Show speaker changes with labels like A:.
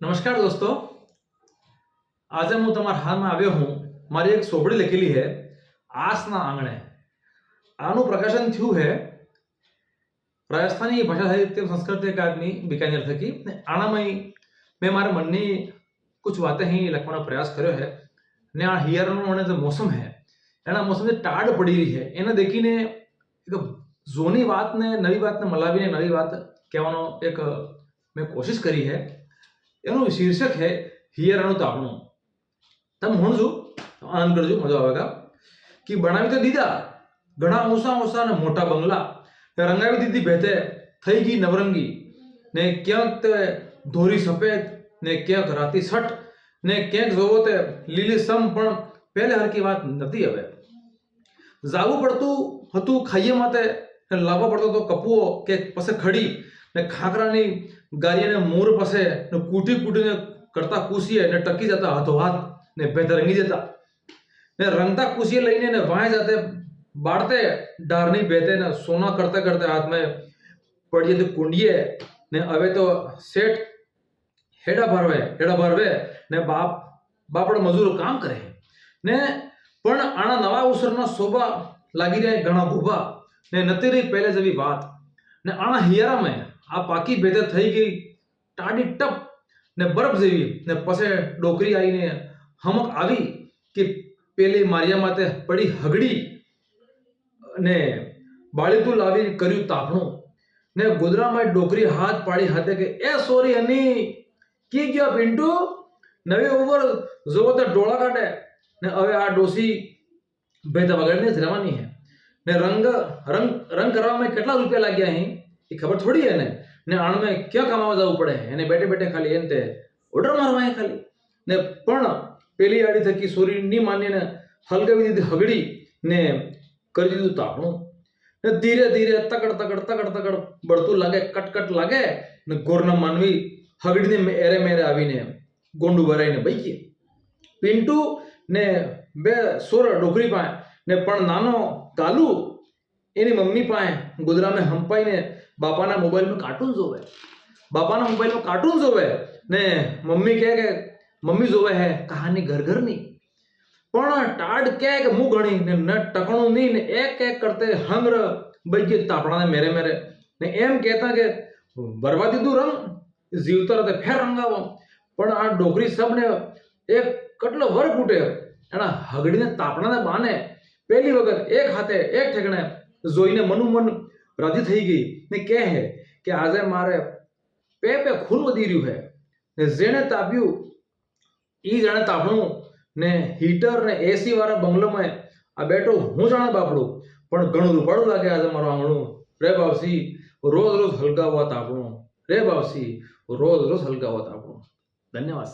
A: नमस्कार दोस्तों, आज हूँ तमारा हाल में आव्यो हूँ। मारी एक सोपड़ी लखेली है आसना आंगणे। आनु प्रकाशन थयु है राजस्थानी भाषा साहित्य संस्कृति अकादमी बीकानेर थकी। आना में मैं मारे मन की कुछ बातें ही लखવાનો प्रयास कर्यो है ने आ हियरनो जो मौसम है एना मौसम में टाढ़ पड़ी रही है एने देखीने एक जूनी बात ने नवी बात ने मलावीने नवी बात कहेवानो एक मैं कोशिश करी है। एનું शीर्षक है हियरનું તાપણું। તમે ભણજો આનંદ કરજો, મજા આવેગા। कि बनावी तो दीदा घना ऊंचा ऊंचा ने मोटा बंगला रंगावी दीदी बेते थई गई नवरंगी ने क्यांक धोरी सफेद ने क्यांक राती सट ने क्यांक जोवो ते લીલી સમ પણ પહેલે હરકી વાત નથી। હવે જાવું પડતું હતું ખાઈએ માતે લાવવા પડતો તો કપુઓ કે પસે ખડી ને ખાકરાની ગારીને મોર પસે ને કૂટી કૂટીને કરતા કુસીએ ને ટકી જતા હાથો હાથ ને ભેદ રંગી દેતા ने रंगता कुशिये लईने ने वहां जाते बाड़ते डारनी बेते ने सोना करते करते हाथ में पड़िए तो कुंडिये ने अवे तो सेठ हेड़ा भरवे ने बापड़ मजूर काम करे ने पण आना नवा अवसरना शोभा लागी रहे घणा भूभा ने नती रही पहले जवी बात ने आना हियरा में आ पाकी बेते थई गई टाडी टप ने बर्फ जेवी ने पसे डोकरी आई ने हमक आवी कि पेली मारिया माते पड़ी हगड़ी ने बाळीतू लावी कर्यु तापणो ने गोदरा में डोकरी हाथ पाड़ी हाथे के ए सॉरी हनी की गया पिंटू नवे ओवर जो तो डोळा काटे ने હવે આ ડોસી બેતા વગડને જ રહેવાની है ने रंग करवा में કેટલા રૂપિયા લાગ્યા હી એ ખબર થોડી है ने આણ में क्या કમાવા જવું પડે એને બેઠે બેઠે ખાલી એનતે ઓર્ડર મારવા હે ખાલી ने પણ પેલી આડી થકી સોરી ની માનીને હલગાવી દીધી હગડી ને કરી દીધું તાપણું ને ધીરે ધીરે તકડ બળતું લાગે કટકટ લાગે ને ગોરના માનવી હગડીને એરે મેરે આવીને ગોંડું ભરાઈને બઈ પિન્ટુ ને બે સોર ડોકરી પાએ ને પણ નાનો કાલુ એની મમ્મી પાએ ગોદરા में હંપાઈને બાપાના મોબાઈલ में કાર્ટૂન જોવે બાપાના મોબાઈલ में કાર્ટૂન જોવે ને મમ્મી કહે કે मम्मी जोवे है कहानी घर घर नहीं पण टाड़ क्या है कि मुंह घणी ने न टकणो नहीं ने एक एक करते हंगर बई तापड़ा ने मेरे मेरे ने एम कहता के बरवा दीधु रंग जीवतर ते फेर रंगावो पण आ डोकरी सब ने एक कटलो वर फूटे एना हगड़ी ने तापड़ा ने बाने पहली वखत एक हाथे एक ठेकणे जोईने मनुमन राजी थई गई ने कहे है कि आजे मारे पे खून वधी रह्यु है ने जेने ताप्यु ई जाने तापणू ने हीटर ने एसी वाला बंगलो में आ बैठो हूँ जाने बापड़ू पण घणुं रूपाळुं लागे आज मारो आंगणुं रे बावसी रोज रोज हलका हुआ तापणुं रे बावसी रोज रोज हलका हुआ तापणुं। धन्यवाद।